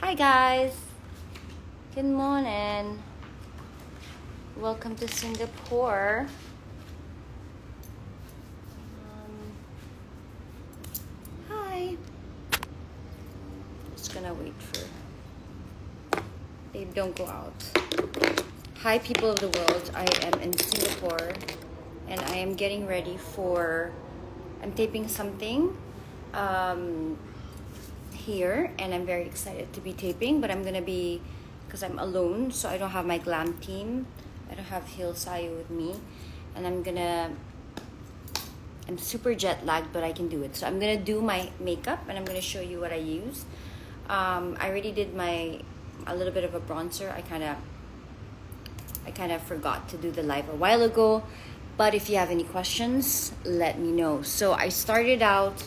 Hi guys, good morning. Welcome to Singapore. Hi. Just gonna wait for babe, don't go out. Hi people of the world, I am in Singapore and I am getting ready for, I'm taping something here and I'm very excited to be taping, but I'm gonna be, because I'm alone, so I don't have my glam team. I don't have Sayo with me, and I'm super jet lagged, but I can do it. So I'm gonna do my makeup and I'm gonna show you what I use. I already did a little bit of a bronzer. I kind of forgot to do the live a while ago, but if you have any questions, let me know. So I started out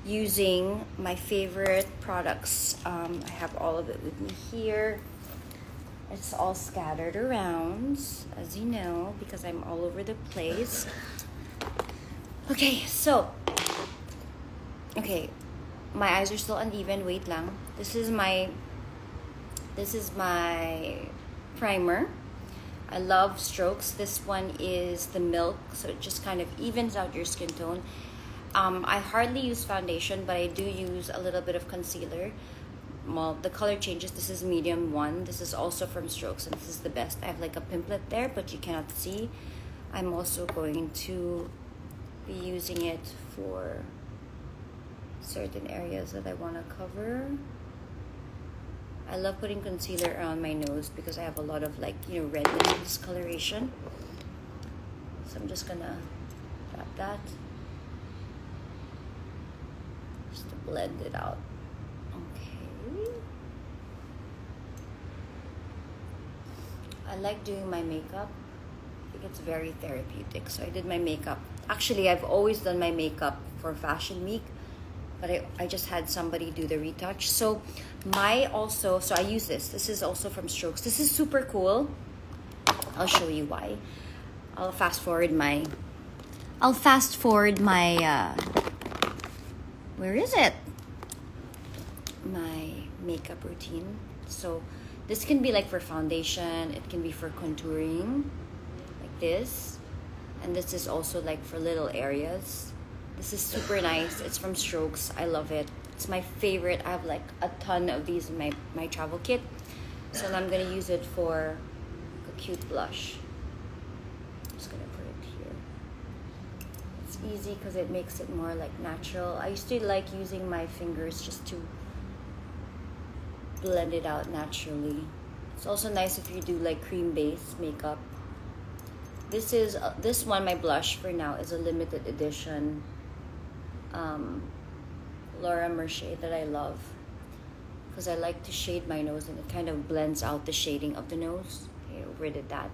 using my favorite products. I have all of it with me here. It's all scattered around, as you know, because I'm all over the place. Okay, my eyes are still uneven. Wait lang. This is my primer. I love Strokes. This one is the Milk, so it just kind of evens out your skin tone. I hardly use foundation, but I do use a little bit of concealer. Well, the color changes. This is medium 1. This is also from Strokes, and this is the best. I have like a pimplet there, but you cannot see. I'm also going to be using it for certain areas that I want to cover. I love putting concealer around my nose because I have a lot of red discoloration. So I'm just gonna tap that just to blend it out. Okay. I like doing my makeup. I think it's very therapeutic. So I did my makeup. Actually, I've always done my makeup for Fashion Week, but I just had somebody do the retouch. So I use this. This is also from Strokes. This is super cool. I'll show you why. I'll fast forward my where is it? My makeup routine. So this can be like for foundation, it can be for contouring, like this. And this is also like for little areas. This is super nice. It's from Strokes. I love it. It's my favorite. I have like a ton of these in my travel kit. So I'm gonna use it for a cute blush. I'm just gonna put it here. It's easy because it makes it more like natural. I used to like using my fingers just to blend it out naturally. It's also nice if you do like cream base makeup. This one, my blush for now, is a limited edition Laura Mercier that I love because I like to shade my nose and it kind of blends out the shading of the nose. Okay, overdid that.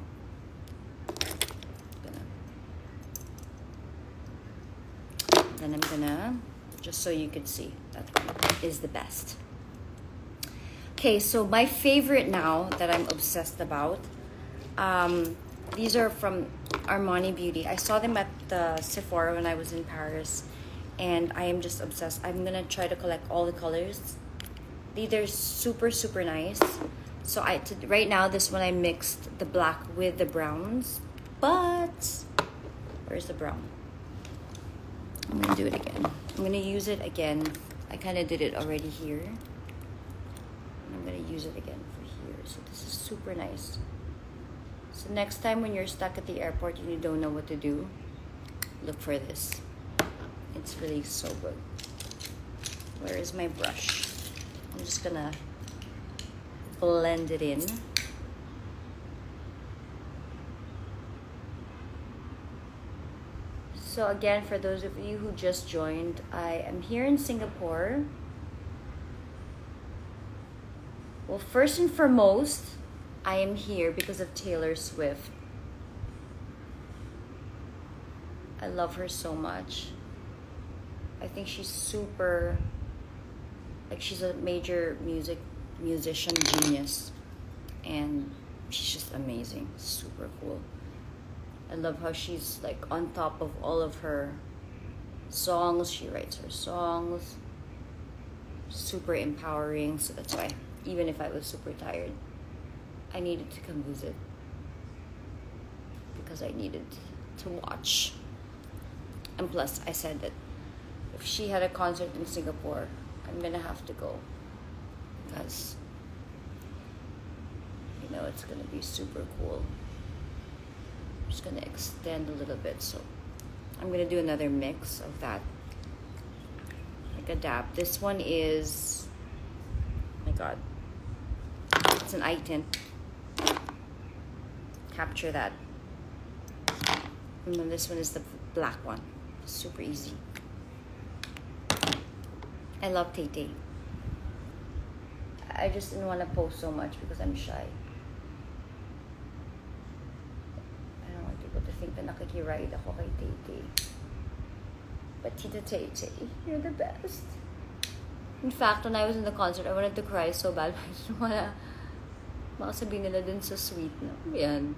Then I'm gonna, just so you could see, that one is the best. Okay, so my favorite now that I'm obsessed about, these are from Armani Beauty. I saw them at the Sephora when I was in Paris, and I am just obsessed. I'm gonna try to collect all the colors. These are super, super nice. So right now, this one I mixed the black with the browns, but where's the brown? I'm gonna do it again. I'm gonna use it again. I kind of did it already here. I'm gonna use it again for here. So this is super nice. So next time when you're stuck at the airport and you don't know what to do, look for this. It's really so good. Where is my brush? I'm just gonna blend it in. So again, for those of you who just joined, I am here in Singapore. Well, first and foremost, I am here because of Taylor Swift. I love her so much. I think she's super, she's a major musician genius. And she's just amazing, super cool. I love how she's like on top of all of her songs. She writes her songs. Super empowering, so that's why even if I was super tired. I needed to come visit because I needed to watch. And plus, I said that if she had a concert in Singapore, I'm gonna have to go because you know it's gonna be super cool. I'm just gonna extend a little bit, so I'm gonna do another mix of that, like a dab. This one is, oh my god, it's an eye tint. Capture that. And then this one is the black one. Super easy. I love Tay Tay. I just didn't want to post so much because I'm shy. I don't want people to think na nakikiride ako kay Tay Tay. But Tita Tay Tay, you're the best. In fact, when I was in the concert, I wanted to cry so bad. I didn't want to, baka sabihin nila dun so sweet na. Yan.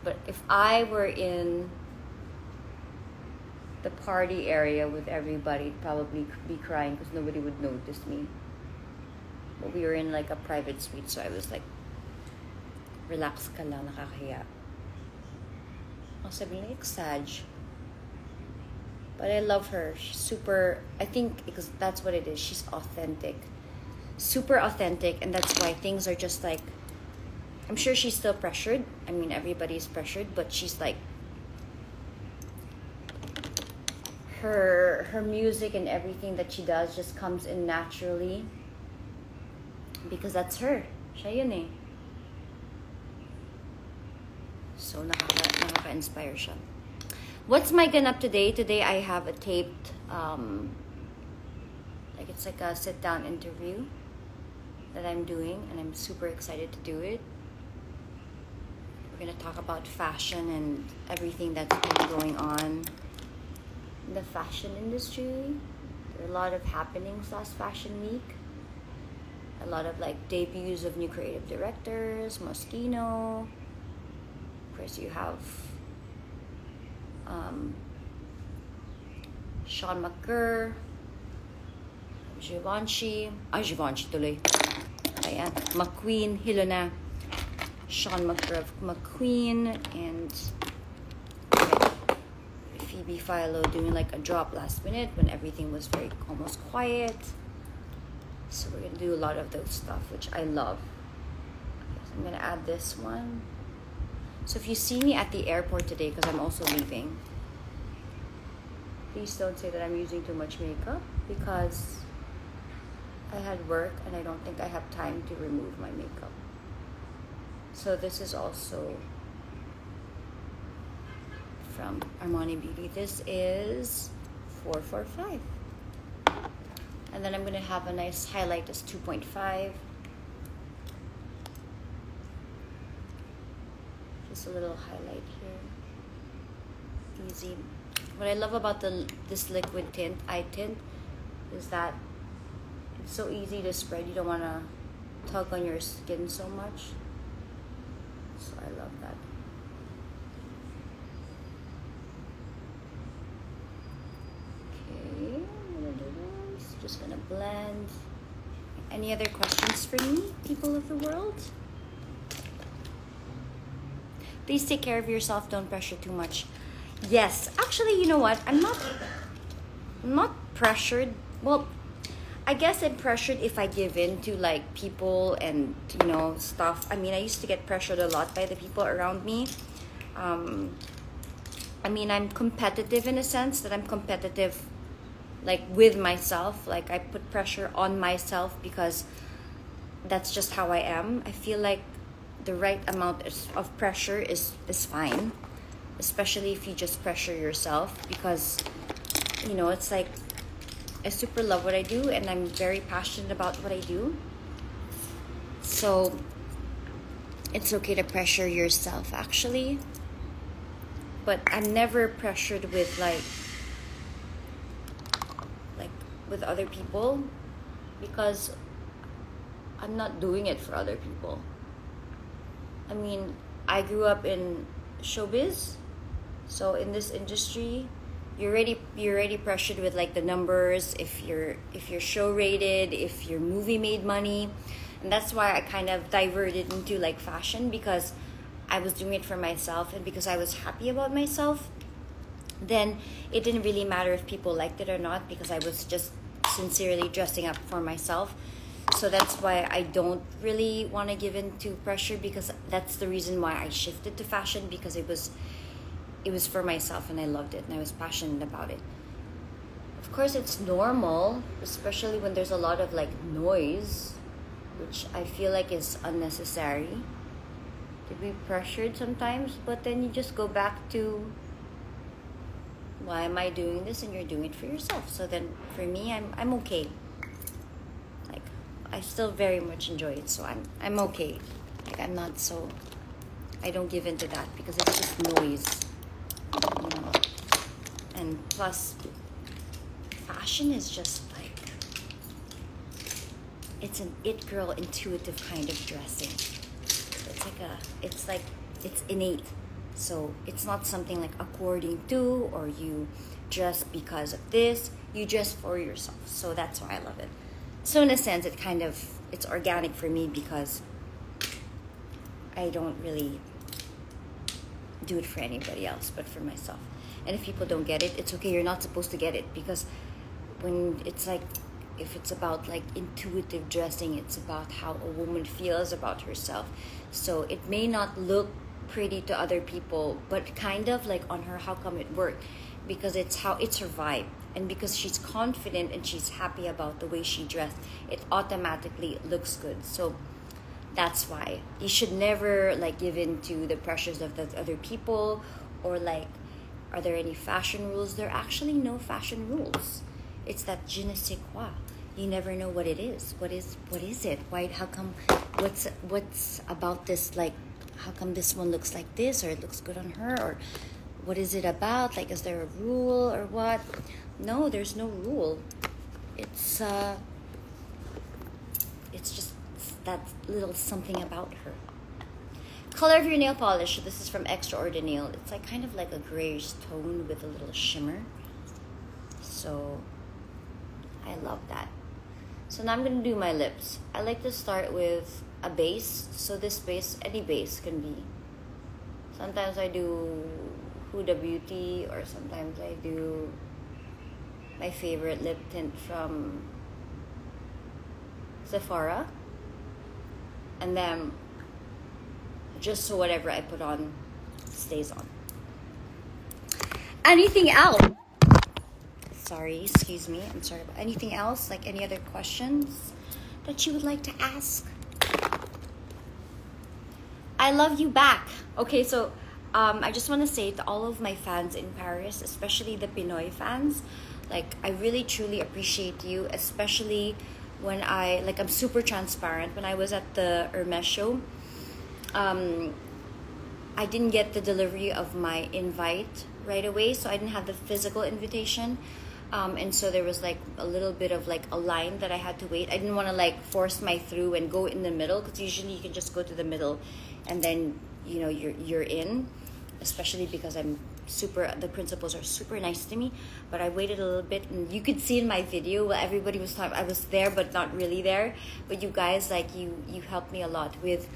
But if I were in the party area with everybody, I'd probably be crying because nobody would notice me. But we were in like a private suite, so I was like, relax ka lang, nakakahiya. I'll say, exag. But I love her. She's super, I think because that's what it is. She's authentic. Super authentic, and that's why things are just like, I'm sure she's still pressured. I mean, everybody's pressured, but she's like, her music and everything that she does just comes in naturally because that's her. Siya yun eh. So nakaka-inspire siya. What's my ganap today? Today I have a taped, like it's like a sit-down interview that I'm doing, and I'm super excited to do it. We're gonna talk about fashion and everything that's been going on in the fashion industry. There are a lot of happenings last fashion week. A lot of like debuts of new creative directors, Moschino. Of course, you have Sean McGurr, Givenchy tuloy. Ayan, McQueen, hilo na. Sean McGurr, McQueen, and Phoebe Philo doing like a drop last minute when everything was very almost quiet. So we're gonna do a lot of those stuff, which I love. So I'm gonna add this one. So if you see me at the airport today, because I'm also leaving, please don't say that I'm using too much makeup because I had work and I don't think I have time to remove my makeup. So this is also from Armani Beauty. This is 445. And then I'm going to have a nice highlight as 2.5. Just a little highlight here. Easy. What I love about this liquid tint, eye tint, is that it's so easy to spread. You don't want to tug on your skin so much. So I love that. Okay, I'm gonna do this. Just gonna blend. Any other questions for me, people of the world? Please take care of yourself. Don't pressure too much. Yes, actually, you know what? I'm not pressured. Well, I guess I'm pressured if I give in to like people and stuff. I mean, I used to get pressured a lot by the people around me. I mean, I'm competitive in a sense that I'm competitive like with myself. Like I put pressure on myself because that's just how I am. I feel like the right amount of pressure is fine, especially if you just pressure yourself, because it's like I super love what I do and I'm very passionate about what I do. So it's okay to pressure yourself actually. But I'm never pressured with like with other people because I'm not doing it for other people. I mean, I grew up in showbiz, so in this industry, you're already pressured with like the numbers, if your show rated, if your movie made money, And that's why I kind of diverted into like fashion, because I was doing it for myself and because I was happy about myself. Then it didn't really matter if people liked it or not, because I was just sincerely dressing up for myself. So that's why I don't really want to give in to pressure, because that's the reason why I shifted to fashion, because it was for myself and I loved it and I was passionate about it. Of course, it's normal, especially when there's a lot of like noise, which I feel like is unnecessary, to be pressured sometimes. But then you just go back to, why am I doing this? And you're doing it for yourself. So then for me, I'm okay. Like, I still very much enjoy it, so I'm okay. Like, I'm not so, I don't give in to that, because it's just noise, you know. And plus, fashion is just like, it's an it girl intuitive kind of dressing. It's innate. So it's not something like according to, or you dress because of this. You dress for yourself. So that's why I love it. So in a sense, it's organic for me, because I don't really do it for anybody else but for myself. And if people don't get it, it's okay. You're not supposed to get it, because when it's like, if it's about like intuitive dressing, it's about how a woman feels about herself. So it may not look pretty to other people, but kind of like on her, how come it worked? Because it's how it's her vibe, and because she's confident and she's happy about the way she dressed, it automatically looks good. So that's why you should never like give in to the pressures of the other people, or like, are there any fashion rules? There are actually no fashion rules. It's that je ne sais quoi. You never know what it is. What is it? Why? How come? What's about this? Like, how come this one looks like this, or it looks good on her, or what is it about? Like, is there a rule or what? No, there's no rule. It's just that little something about her. Color of your nail polish. This is from Extraordinary. It's like kind of like a grayish tone with a little shimmer. So I love that. So now I'm going to do my lips. I like to start with a base. So this base, any base can be. Sometimes I do Huda Beauty, or sometimes I do my favorite lip tint from Sephora. And then just so whatever I put on stays on. Anything else? Sorry, excuse me. I'm sorry about anything else? Like any other questions that you would like to ask? I love you back. Okay, so I just want to say to all of my fans in Paris, especially the Pinoy fans, like, I really truly appreciate you, especially when I'm super transparent. When I was at the Hermes show, I didn't get the delivery of my invite right away, so I didn't have the physical invitation. And so there was like a little bit of like a line that I had to wait. I didn't want to like force my through and go in the middle, because usually you can just go to the middle and then, you know, you're in, especially because the principals are super nice to me. But I waited a little bit, and you could see in my video while everybody was talking, I was there but not really there. But you guys, like, you helped me a lot with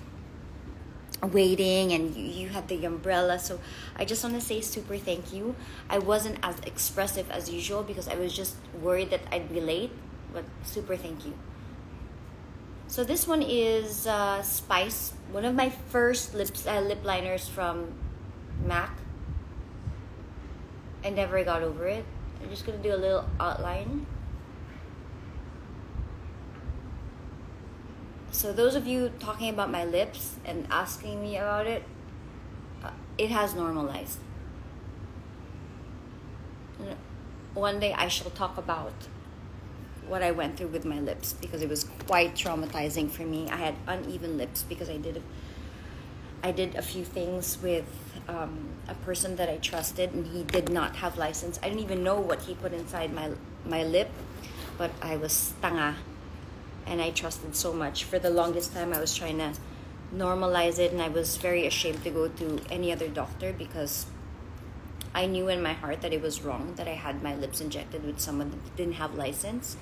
waiting, and you had the umbrella. So I just want to say super thank you. I wasn't as expressive as usual because I was just worried that I'd be late, but super thank you. So this one is Spice, one of my first lip liners from MAC. I never got over it. I'm just gonna do a little outline. So those of you talking about my lips and asking me about it, it has normalized. One day I shall talk about what I went through with my lips, because it was quite traumatizing for me. I had uneven lips because I did a few things with a person that I trusted, and he did not have license. I didn't even know what he put inside my lip, but I was tanga. And I trusted so much. For the longest time, I was trying to normalize it, and I was very ashamed to go to any other doctor, because I knew in my heart that it was wrong that I had my lips injected with someone that didn't have license.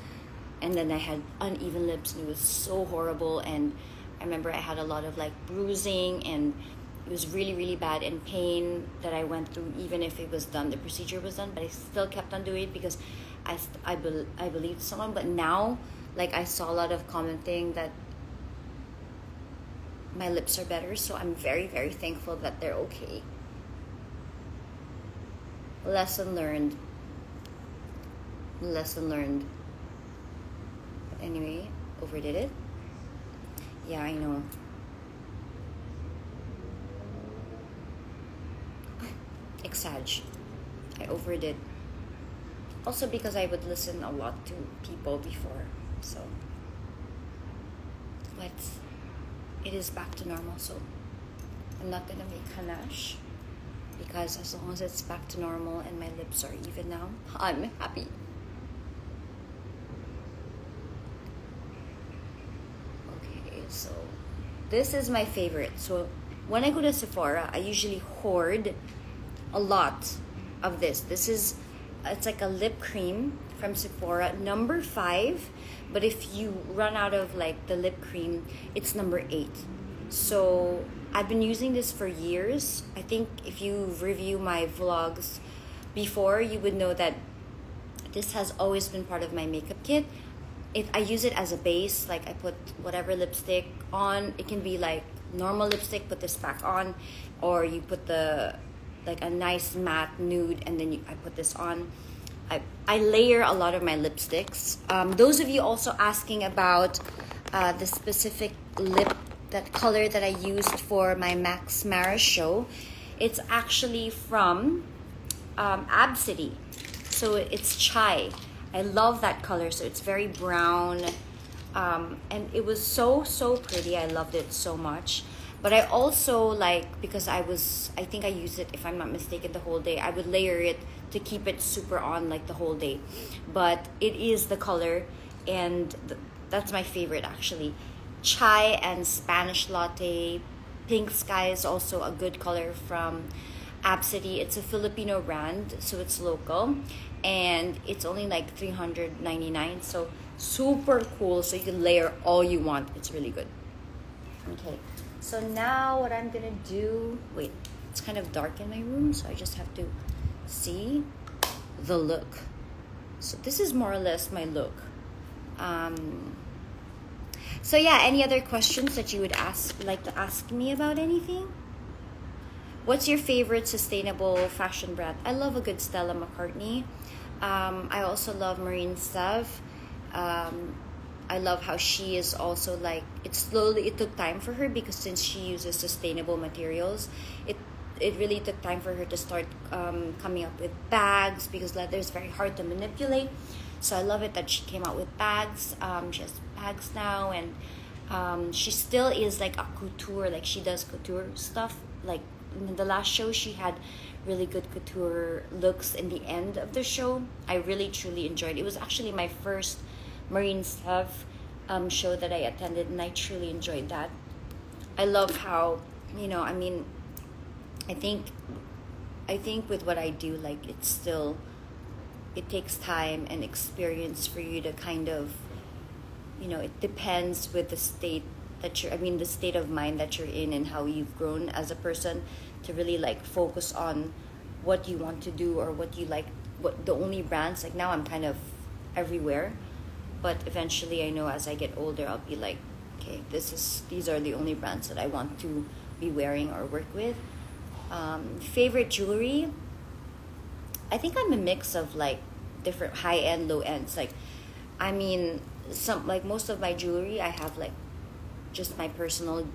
and then I had uneven lips, and it was so horrible. And I remember I had a lot of like bruising, and it was really, really bad, and pain that I went through even if it was done, the procedure was done. But I still kept on doing it because I believed someone. But now, like, I saw a lot of commenting that my lips are better, so I'm very, very thankful that they're okay. Lesson learned. Lesson learned. But anyway, overdid it. Yeah, I know. Exag. I overdid. Also because I would listen a lot to people before, so. But it is back to normal, so I'm not gonna make hanash, because as long as it's back to normal and my lips are even now, I'm happy. Okay, so this is my favorite. So when I go to Sephora, I usually hoard a lot of this. It's like a lip cream from Sephora, number 5. But if you run out of like the lip cream, it's number 8. So I've been using this for years. I think if you review my vlogs before, you would know that this has always been part of my makeup kit. I use it as a base. Like, I put whatever lipstick on. It can be like normal lipstick, put this back on, or you put like a nice matte nude, and then I put this on. I layer a lot of my lipsticks. Those of you also asking about the specific that color that I used for my Max Mara show, it's actually from Absidy. So it's chai. I love that color. So it's very brown, and it was so pretty. I loved it so much. But I also like, because I think I used it, if I'm not mistaken, the whole day. I would layer it to keep it super on like the whole day. But it is the color, and that's my favorite actually. Chai and Spanish latte. Pink sky is also a good color from Absidy. It's a Filipino brand, so it's local, and it's only like $399. So super cool. So you can layer all you want. It's really good. Okay. So now what I'm gonna do, wait, it's kind of dark in my room, so I just have to see the look. So this is more or less my look. So yeah, any other questions that you would like to ask me about anything? What's your favorite sustainable fashion brand? I love a good Stella McCartney. I also love Marine Stav. I love how she is also like, it took time for her, because since she uses sustainable materials, it really took time for her to start coming up with bags, because leather is very hard to manipulate. So I love it that she came out with bags. She has bags now, and she still is like a couture, like she does couture stuff. Like in the last show, she had really good couture looks in the end of the show. I really truly enjoyed it. It was actually my first Marine Stuff show that I attended, and I truly enjoyed that. I love how, I mean, I think with what I do, like, it takes time and experience for you to kind of, it depends with the state the state of mind that you're in, and how you've grown as a person, to really like focus on what you want to do, or what you like, what the only brands. Like now I'm kind of everywhere, but eventually I know as I get older, I'll be like, okay, these are the only brands that I want to be wearing or work with. Favorite jewelry, I think I'm a mix of like different high-end, low-ends. Like, I mean, most of my jewelry, I have like just my personal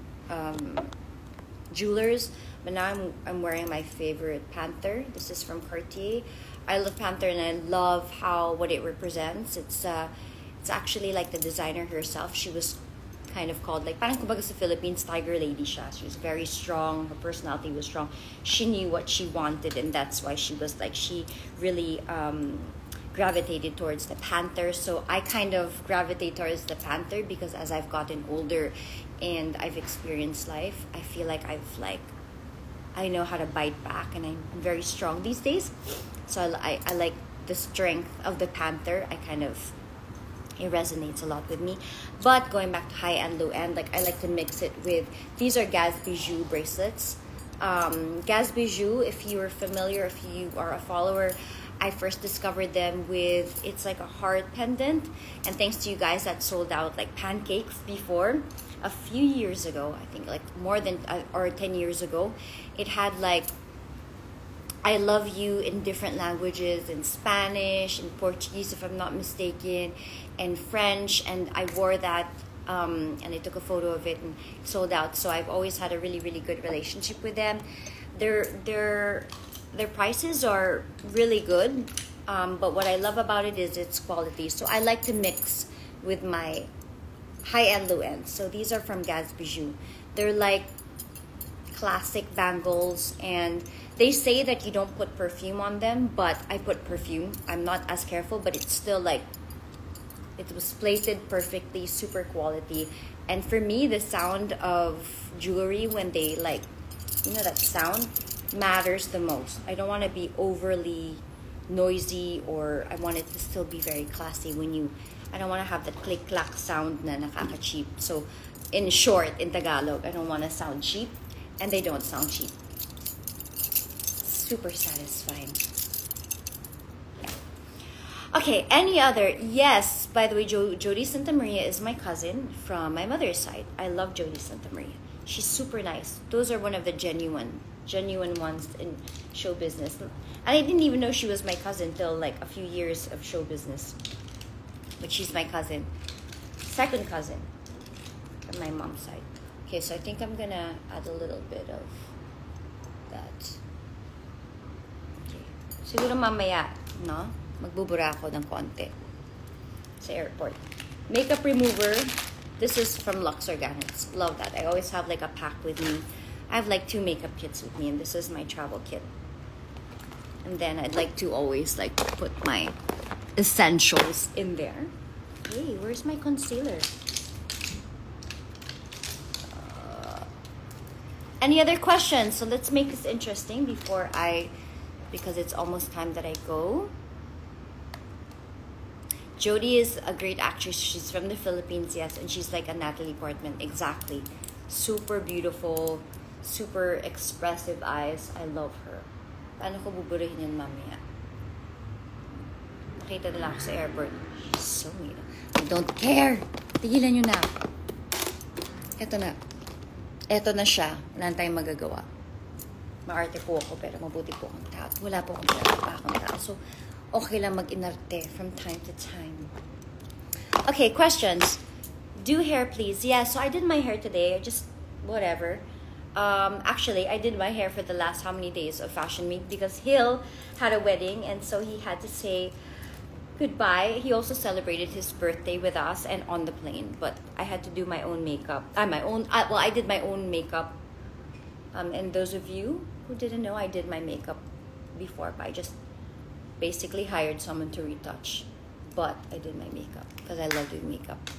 jewelers. But now I'm wearing my favorite Panther. This is from Cartier. I love Panther, and I love what it represents. It's actually like the designer herself. She was kind of called, like, parang kumbaga sa Philippines, tiger lady siya. She was very strong. Her personality was strong. She knew what she wanted, and that's why she was like, she really gravitated towards the Panther. So I kind of gravitate towards the Panther, because as I've gotten older and I've experienced life, I feel like I know how to bite back, and I'm very strong these days. So I like the strength of the Panther. I kind of It resonates a lot with me. But going back to high and low end, like I like to mix it with, these are Gaz Bijou bracelets. Gaz Bijou, if you are familiar, if you are a follower, I first discovered them with, it's like a heart pendant. And thanks to you guys, that sold out like pancakes before. A few years ago, I think like more than, or 10 years ago, it had like, I love you in different languages, in Spanish, in Portuguese, if I'm not mistaken, and French. And I wore that, and I took a photo of it and sold out. So I've always had a really, really good relationship with them. Their prices are really good, but what I love about it is its quality. So I like to mix with my high and low end. So these are from Gaz Bijou. They're like classic bangles, and they say that you don't put perfume on them, but I put perfume. I'm not as careful, but it's still like, it was plated perfectly, super quality. And for me, the sound of jewelry when they like, you know, that sound matters the most. I don't want to be overly noisy, or I want it to still be very classy when you, I don't want to have that click-clack sound na nakaka-cheap. So in short, in Tagalog, I don't want to sound cheap, and they don't sound cheap. Super satisfying. Yeah. Okay, any other? Yes, by the way, Jody Santa Maria is my cousin from my mother's side. I love Jody Santa Maria. She's super nice. Those are one of the genuine ones in show business. And I didn't even know she was my cousin till like a few years of show business. But she's my cousin. Second cousin from my mom's side. Okay, so I think I'm gonna add a little bit of that. Okay. Siguro mamaya, no? Magbubura ako ng konti sa airport. Makeup remover. This is from Lux Organics. Love that. I always have like a pack with me. I have like 2 makeup kits with me, and this is my travel kit. And then I'd like to always like put my essentials in there. Hey, where's my concealer? Any other questions? So let's make this interesting before because it's almost time that I go. Jodie is a great actress. She's from the Philippines, yes, and she's like a Natalie Portman. Exactly. Super beautiful, super expressive eyes. I love her. Paano ko buburahin yun mamaya? Nakita nila ako sa airport. She's so mean. I don't care. Tigilan nyo na. Eto na. Eto na siya. Wala tayong magagawa. Maarte po ako, pero mabuti po akong tao. Wala po akong tao. So, okay lang mag-inarte from time to time. Okay, questions. Do hair, please. Yeah, so I did my hair today. Just whatever. Actually, I did my hair for the last how many days of Fashion Week because Hill had a wedding, and so he had to say goodbye. He also celebrated his birthday with us and on the plane, but I had to do my own makeup. I did my own makeup. And those of you who didn't know, I did my makeup before, but I just basically hired someone to retouch. But I did my makeup because I love doing makeup.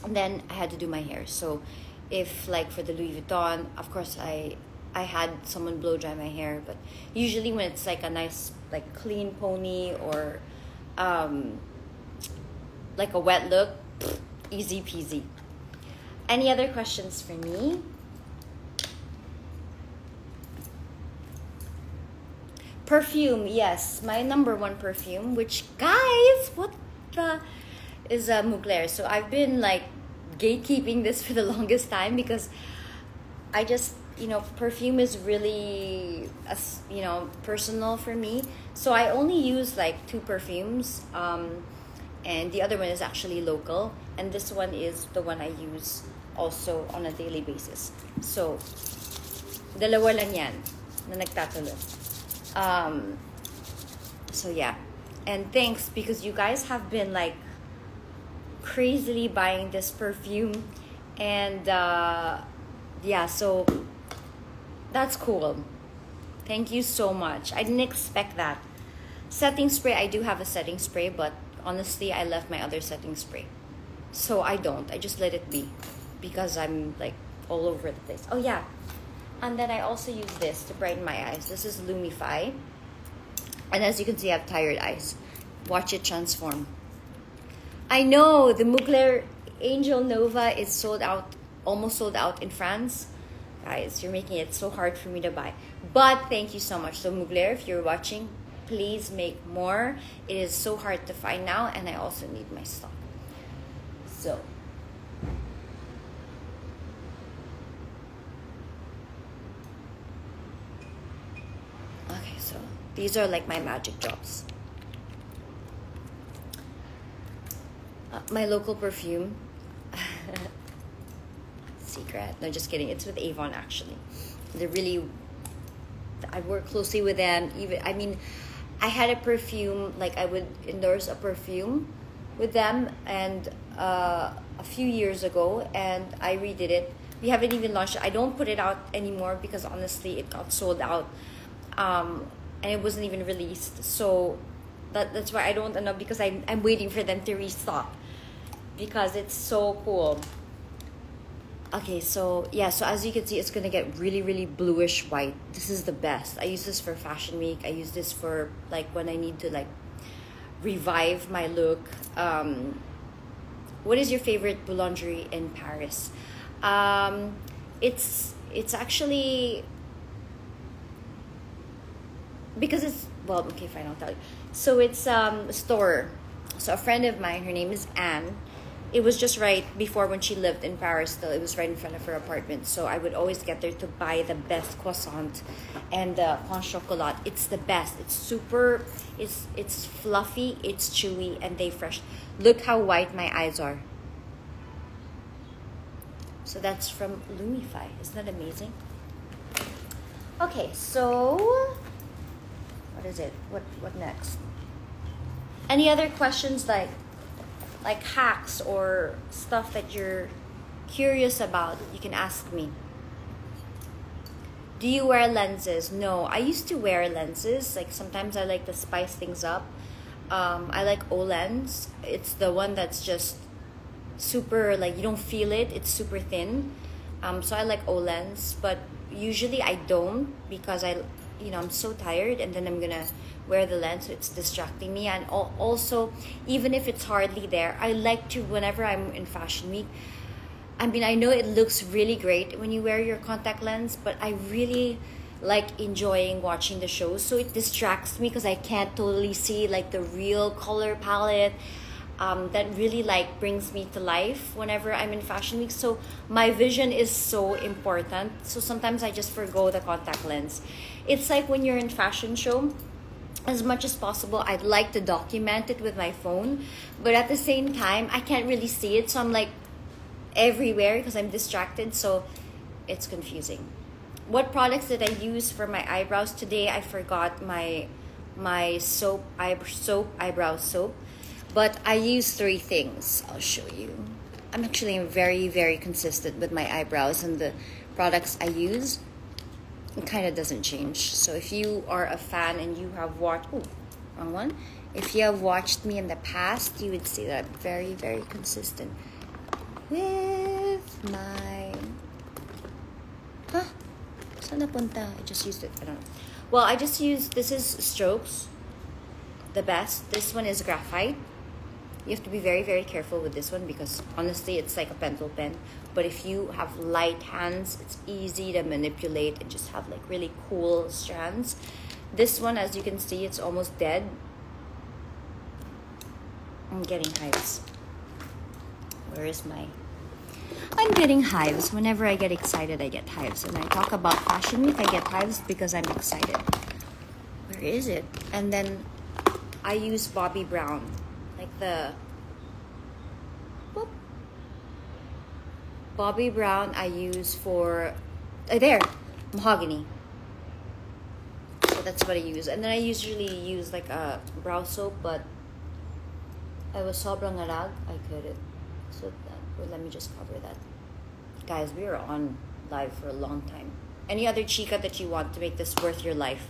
And then I had to do my hair. So if like for the Louis Vuitton, of course I had someone blow dry my hair, but usually when it's like a nice like clean pony or like a wet look, easy peasy. Any other questions for me? Perfume, yes, my number 1 perfume, which guys, what the is Mugler. So I've been like gatekeeping this for the longest time because I just, perfume is really, personal for me. So I only use like 2 perfumes, and the other one is actually local, and this one is the one I use also on a daily basis. So, dalawa lang yan na nagtatuloy. So yeah, and thanks because you guys have been like crazily buying this perfume, and yeah, so that's cool. Thank you so much. I didn't expect that. Setting spray, I do have a setting spray, but honestly I left my other setting spray, so I just let it be because I'm like all over the place. Oh yeah, and then I also use this to brighten my eyes. This is Lumify, and as you can see I have tired eyes. Watch it transform. I know the Mugler Angel Nova is sold out, almost sold out in France. Guys, you're making it so hard for me to buy. But thank you so much. So Mugler, if you're watching, please make more. It is so hard to find now, and I also need my stock. So okay, so these are like my magic drops. My local perfume. Secret. No, just kidding. It's with Avon actually. They're really, I work closely with them. Even, I mean, I had a perfume, like I would endorse a perfume with them, and a few years ago, and I redid it. We haven't even launched it. I don't put it out anymore because honestly it got sold out, and it wasn't even released. So that's why I don't know, because I'm waiting for them to restock, because it's so cool. Okay, so yeah, so as you can see, it's gonna get really, really bluish white. This is the best. I use this for Fashion Week. I use this for like when I need to like revive my look. What is your favorite boulangerie in Paris? It's actually, because it's, well, okay, fine, I'll tell you. So it's a store. So a friend of mine, her name is Anne. It was just right before, when she lived in Paris still, it was right in front of her apartment. So I would always get there to buy the best croissant and the pain chocolat. It's the best. It's super, it's fluffy, it's chewy, and they fresh. Look how white my eyes are. So that's from Lumify. Isn't that amazing? Okay, so what is it? What next? Any other questions, like hacks or stuff that you're curious about? You can ask me. Do you wear lenses? No, I used to wear lenses. Like sometimes I like to spice things up. I like O-lens. It's the one that's just super, like you don't feel it. It's super thin. So I like O-lens, but usually I don't, because I'm so tired, and then I'm gonna wear the lens, so it's distracting me. And also, even if it's hardly there, I like to, whenever I'm in Fashion Week, I mean, I know it looks really great when you wear your contact lens, but I really like enjoying watching the shows, so it distracts me because I can't totally see like the real color palette. That really like brings me to life whenever I'm in Fashion Week. So my vision is so important, so sometimes I just forgo the contact lens. It's like when you're in fashion show, as much as possible, I'd like to document it with my phone, but at the same time, I can't really see it, so I'm like everywhere because I'm distracted, so it's confusing. What products did I use for my eyebrows today? I forgot my eyebrow soap, but I use 3 things. I'll show you. I'm actually very, very consistent with my eyebrows and the products I use. It kind of doesn't change. So if you are a fan and you have watched, wrong one. If you have watched me in the past, you would see that I'm very, very consistent with my, saan napunta? I just used it, I don't know. Well, I just used, this is Strokes, the best. This one is graphite. You have to be very, very careful with this one because honestly, it's like a pencil pen. But if you have light hands, it's easy to manipulate and just have like really cool strands. This one, as you can see, it's almost dead. I'm getting hives. Where is my... I'm getting hives. Whenever I get excited, I get hives. And I talk about Fashion Week, I get hives because I'm excited. Where is it? And then I use Bobbi Brown. Like the Bobbi Brown I use for there, mahogany. So that's what I use. And then I usually use like a brow soap, but I was sobrang ngarag, I couldn't. So well, let me just cover that. Guys, we are on live for a long time. Any other chica that you want to make this worth your life?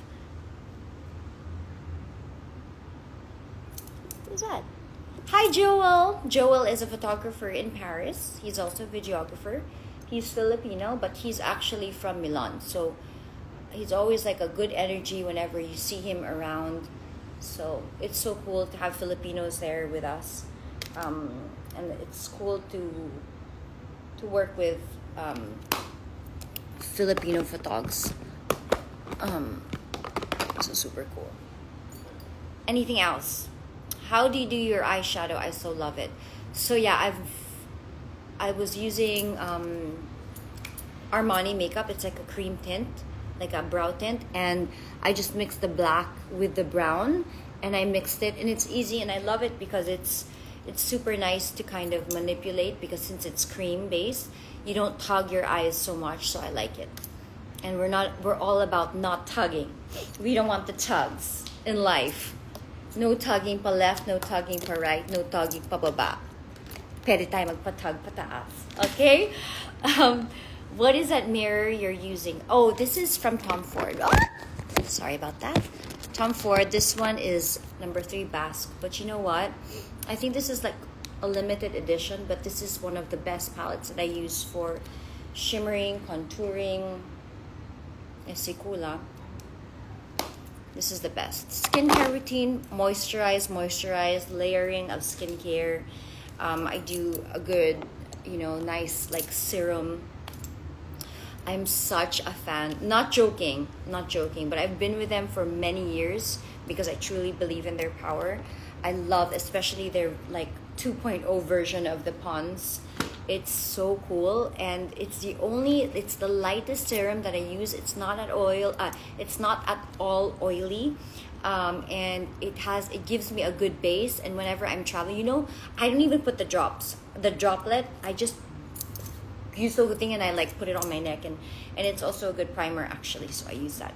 Who's that? Hi, Joel. Joel is a photographer in Paris. He's also a videographer. He's Filipino, but he's actually from Milan. So he's always like a good energy whenever you see him around. So it's so cool to have Filipinos there with us. And it's cool to work with Filipino photogs. So super cool. Anything else? How do you do your eyeshadow? I so love it. So yeah, I was using Armani makeup. It's like a cream tint, like a brow tint, and I just mixed the black with the brown, and I mixed it, and it's easy, and I love it because it's super nice to kind of manipulate, because since it's cream based, you don't tug your eyes so much, so I like it. And we're all about not tugging. We don't want the tugs in life. No tugging pa left, no tugging pa right, no tugging pa baba. Pwede tayo magpatug pataas. Okay? What is that mirror you're using? Oh, this is from Tom Ford. Oh, sorry about that. Tom Ford, this one is number 3 Basque. But you know what? I think this is like a limited edition, but this is one of the best palettes that I use for shimmering, contouring. Esikula. This is the best. Skincare routine, moisturize, layering of skincare. I do a good, nice like serum. I'm such a fan. Not joking, but I've been with them for many years because I truly believe in their power. I love especially their like 2.0 version of the Pond's. It's so cool, and it's the lightest serum that I use. It's not at all oily, and it gives me a good base. And whenever I'm traveling, I don't even put the droplet. I just use the thing and I like put it on my neck, and it's also a good primer actually, so I use that.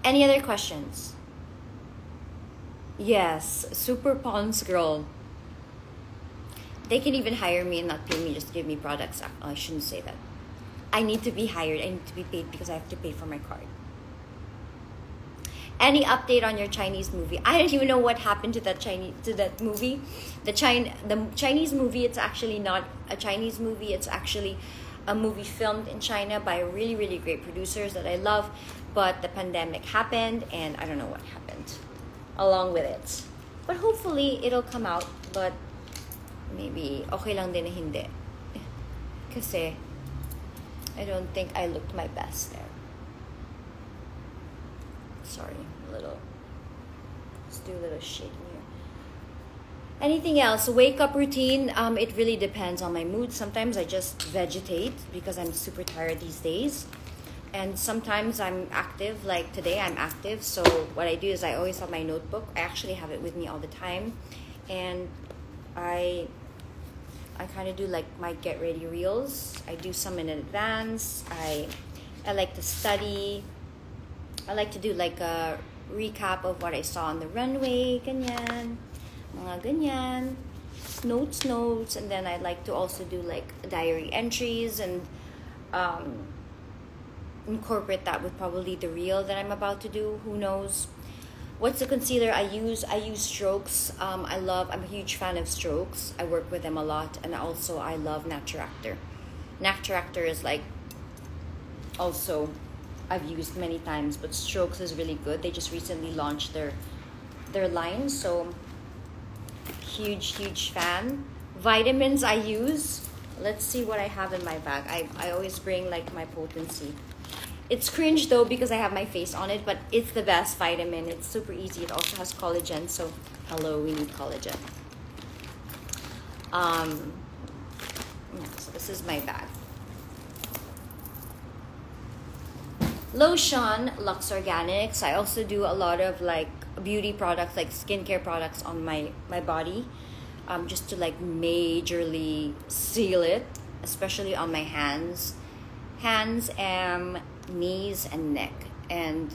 Any other questions? Yes, super Pond's girl. They can even hire me and not pay me, just give me products. I shouldn't say that. I need to be hired. I need to be paid because I have to pay for my card. Any update on your Chinese movie? I don't even know what happened to that movie. The Chinese movie, it's actually not a Chinese movie. It's actually a movie filmed in China by really, really great producers that I love. But the pandemic happened, and I don't know what happened along with it. But hopefully it'll come out. But maybe okay lang din na hindi. Kasi I don't think I looked my best there. Sorry, let's do a little shaking here. Anything else? Wake up routine, it really depends on my mood. Sometimes I just vegetate because I'm super tired these days. And sometimes I'm active, like today I'm active. So what I do is I always have my notebook. I actually have it with me all the time. And I kind of do like my get ready reels. I do some in advance. I like to study. I like to do like a recap of what I saw on the runway, ganyan, mga ganyan, notes, and then I like to also do like diary entries and incorporate that with probably the reel that I'm about to do. Who knows? What's the concealer I use? I use Strokes. I'm a huge fan of Strokes. I work with them a lot, and also I love Naturactor. Naturactor is like also I've used many times, but Strokes is really good. They just recently launched their line, so huge fan. Vitamins I use. Let's see what I have in my bag. I always bring like my potency. It's cringe though because I have my face on it, but it's the best vitamin. It's super easy. It also has collagen, so hello, we need collagen. So this is my bag. Lotion, Lux Organics. I also do a lot of like beauty products, like skincare products on my body, just to like majorly seal it, especially on my hands, knees and neck and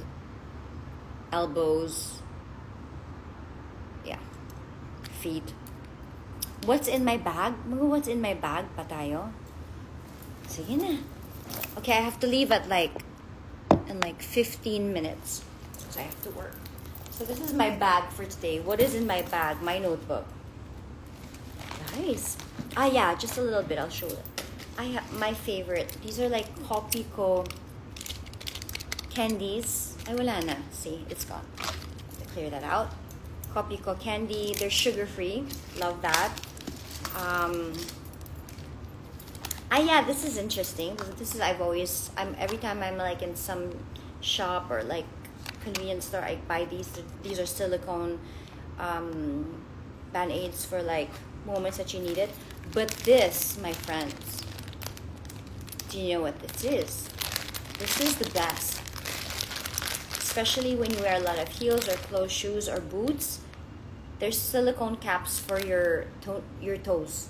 elbows. Yeah, feet. What's in my bag? What's in my bag pa tayo? Sige na. Okay, I have to leave at in 15 minutes. So I have to work. So this is my bag for today. What is in my bag? My notebook. Nice. Yeah, just a little bit. I'll show it. I have my favorite. These are like Copico candies. Ay, wala na. See, it's gone. To clear that out. Copico candy. They're sugar-free. Love that. Yeah, this is interesting. This is every time I'm like in some shop or like convenience store, I buy these. These are silicone Band-Aids for like moments that you need it. But this, my friends, do you know what this is? This is the best. Especially when you wear a lot of heels or closed shoes or boots. There's silicone caps for your toes.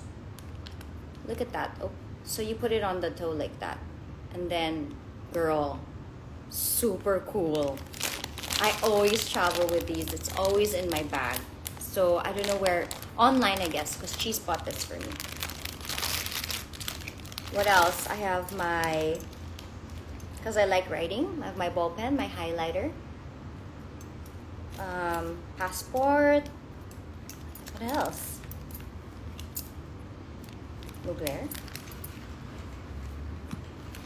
Look at that. Oh, so you put it on the toe like that. And then, girl, super cool. I always travel with these. It's always in my bag. So I don't know where. Online, I guess, because Cheese bought this for me. What else? I have my, because I like writing, I have my ball pen, my highlighter, passport. What else? Mugler.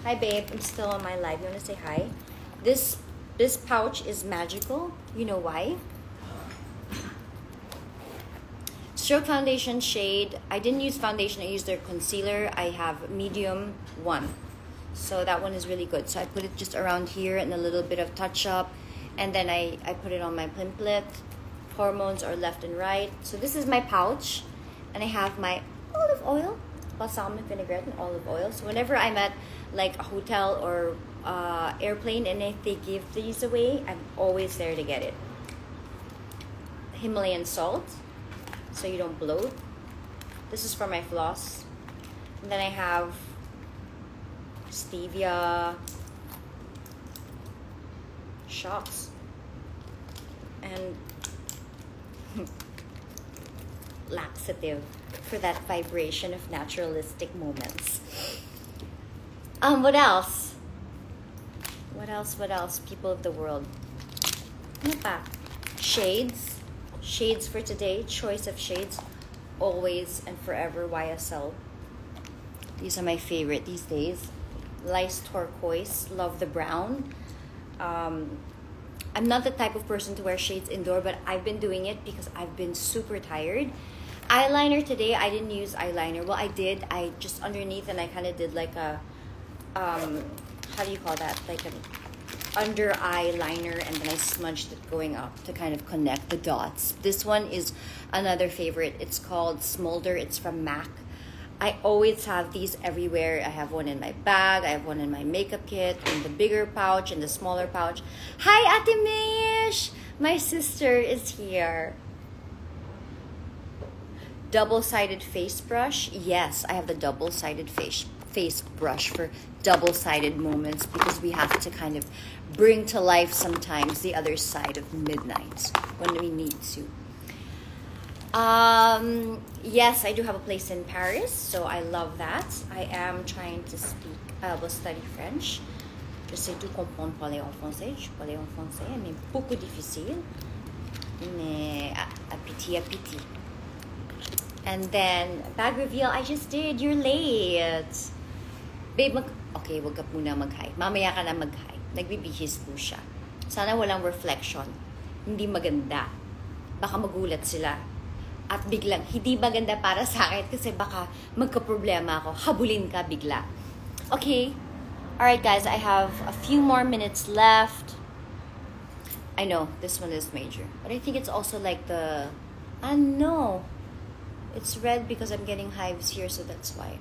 Hi babe, I'm still on my live. You want to say hi? This pouch is magical. You know why? Stroke foundation shade. I didn't use foundation. I used their concealer. I have medium 1. So that one is really good. So I put it just around here and a little bit of touch up. And then I put it on my pimplet. Hormones are left and right. So this is my pouch. And I have my olive oil. Balsamic vinaigrette and olive oil. So whenever I'm at like a hotel or airplane and if they give these away, I'm always there to get it. Himalayan salt. So you don't bloat. This is for my floss. And then I have stevia shots and laxative for that vibration of naturalistic moments. What else? What else? People of the world. Ano pa? Shades for today. Choice of shades. Always and forever YSL. These are my favorite these days. Lice turquoise. Love the brown. I'm not the type of person to wear shades indoor, but I've been doing it because I've been super tired. Eyeliner today, I didn't use eyeliner. Well, I did. I just underneath and I kind of did like a, how do you call that? Like an under eyeliner, and then I smudged it going up to kind of connect the dots. This one is another favorite. It's called Smolder. It's from MAC. I always have these everywhere. I have one in my bag. I have one in my makeup kit, in the bigger pouch, in the smaller pouch. Hi, Ate Mish! My sister is here. Double-sided face brush. Yes, I have the double-sided face brush for double-sided moments because we have to kind of bring to life sometimes the other side of midnight when we need to. Yes, I do have a place in Paris, so I love that. I am trying to study French. Je sais tout comprendre parler en français. Je parle en français, mais beaucoup difficile. Mais à petit. And then, bag reveal, I just did. You're late. Babe, okay, wag ka muna mag-hi. Mamaya ka na mag-hi. Nagbibihis po siya. Sana walang reflection. Hindi maganda. Baka magulat sila. At biglang, hindi maganda para sa akin kasi baka magka-problema ako. Habulin ka bigla. Okay. Alright guys, I have a few more minutes left. I know, this one is major. But I think it's also like the... no. It's red because I'm getting hives here, so that's why.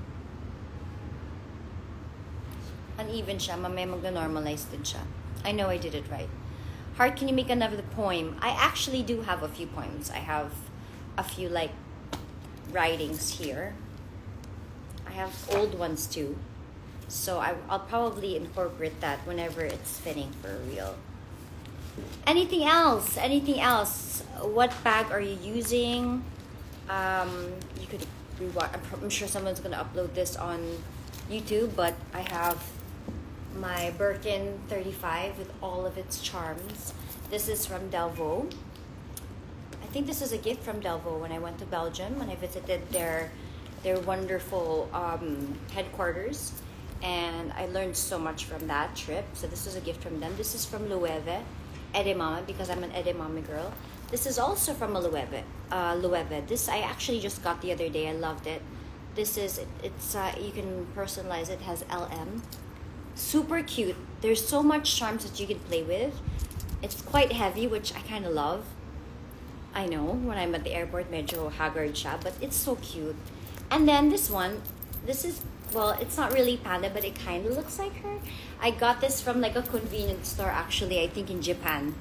Uneven siya. Mamaya mag-normalize din siya. I know I did it right. Heart, can you make another poem? I actually do have a few poems. I have a few like writings here. I have old ones too. So I'll probably incorporate that whenever it's fitting for real. Anything else? Anything else? What bag are you using? You could rewatch. I'm sure someone's gonna upload this on YouTube, but I have my Birkin 35 with all of its charms. This is from Delvaux. I think this is a gift from Delvaux when I went to Belgium, when I visited their wonderful headquarters, and I learned so much from that trip. So this was a gift from them. This is from Loewe, Edamame, because I'm an Edamame girl. This is also from a Loewe. This I actually just got the other day. I loved it. This is, it's you can personalize it. It has LM. Super cute. There's so much charms that you can play with. It's quite heavy, which I kind of love. I know, when I'm at the airport, medyo haggard siya, but it's so cute. And then this one, this is, well, it's not really panda, but it kind of looks like her. I got this from like a convenience store, actually, I think in Japan.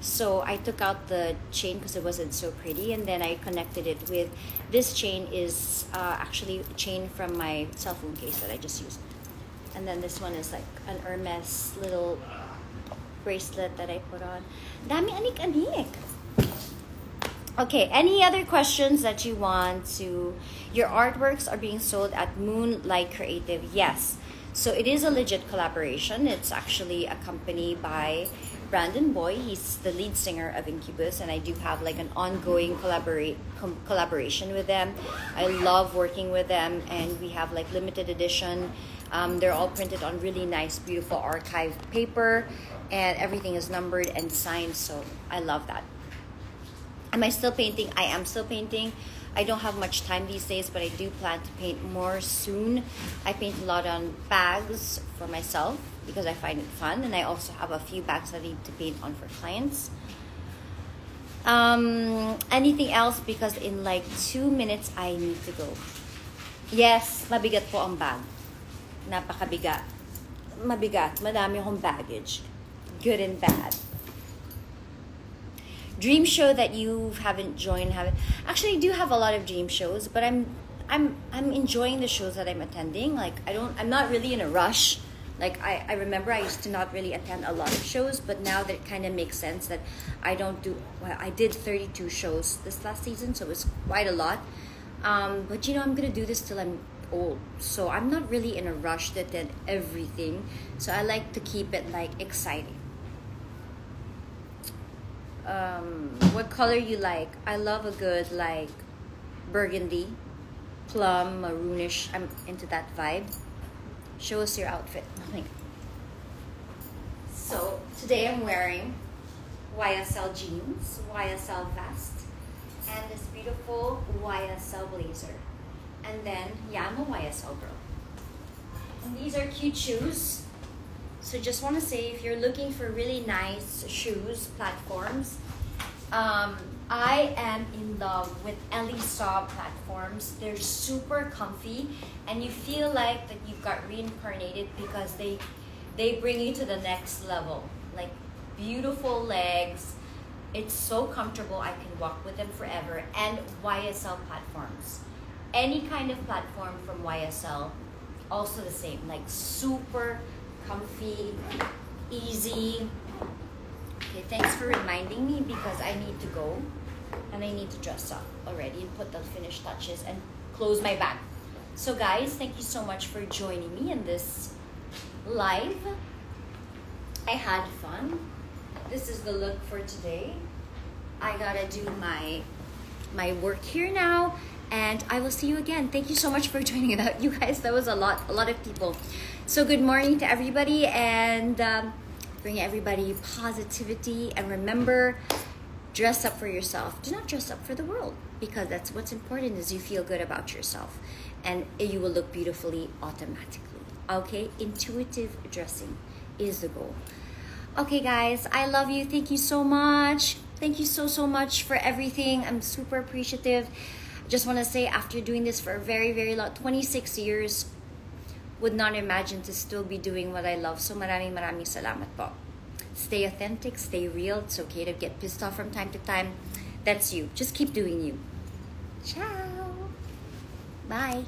So I took out the chain because it wasn't so pretty, and then I connected it with, this chain is actually a chain from my cell phone case that I just used. And then this one is like an Hermes little bracelet that I put on. Dami anik-anik. Okay, any other questions that you want to... Your artworks are being sold at Moonlight Creative. Yes. So it is a legit collaboration. It's actually a company by Brandon Boy. He's the lead singer of Incubus, and I do have like an ongoing collaboration with them. I love working with them, and we have like limited edition. They're all printed on really nice, beautiful archive paper, and everything is numbered and signed, so I love that. Am I still painting? I am still painting. I don't have much time these days, but I do plan to paint more soon. I paint a lot on bags for myself because I find it fun, and I also have a few bags that I need to paint on for clients. Anything else? Because in like 2 minutes, I need to go. Yes, mabigat po ang bag. Napakabigat. Mabigat. Madami akong baggage. Good and bad. Dream show that you haven't joined. Actually, I do have a lot of dream shows, but I'm enjoying the shows that I'm attending. Like I'm not really in a rush. Like I remember I used to not really attend a lot of shows, but now that it kind of makes sense that I don't do. Well, I did 32 shows this last season, so it was quite a lot. But you know, I'm gonna do this till I'm old, so I'm not really in a rush to attend everything. So I like to keep it like exciting. What color you like? I love a good like burgundy, plum, maroonish. I'm into that vibe. Show us your outfit. So today I'm wearing YSL jeans, YSL vest, and this beautiful YSL blazer. And then, yeah, I'm a YSL girl. And these are cute shoes. So just want to say, if you're looking for really nice shoes, platforms, I am in love with Elisa platforms. They're super comfy, and you feel like that you've got reincarnated because they bring you to the next level. Like beautiful legs. It's so comfortable. I can walk with them forever. And YSL platforms. Any kind of platform from YSL, also the same. Like super comfy, easy. Okay, thanks for reminding me because I need to go and I need to dress up already and put the finished touches and close my bag. So guys, thank you so much for joining me in this live. I had fun. This is the look for today. I gotta do my work here now, and I will see you again. Thank you so much for joining that. You guys, that was a lot of people. So good morning to everybody, and bring everybody positivity. And remember, dress up for yourself. Do not dress up for the world, because that's what's important is you feel good about yourself, and you will look beautifully automatically. Okay, intuitive dressing is the goal. Okay guys, I love you. Thank you so much. Thank you so much for everything. I'm super appreciative. Just want to say, after doing this for a very long 26 years, would not imagine to still be doing what I love. So maraming salamat po. Stay authentic, stay real. It's okay to get pissed off from time to time. That's you. Just keep doing you. Ciao. Bye.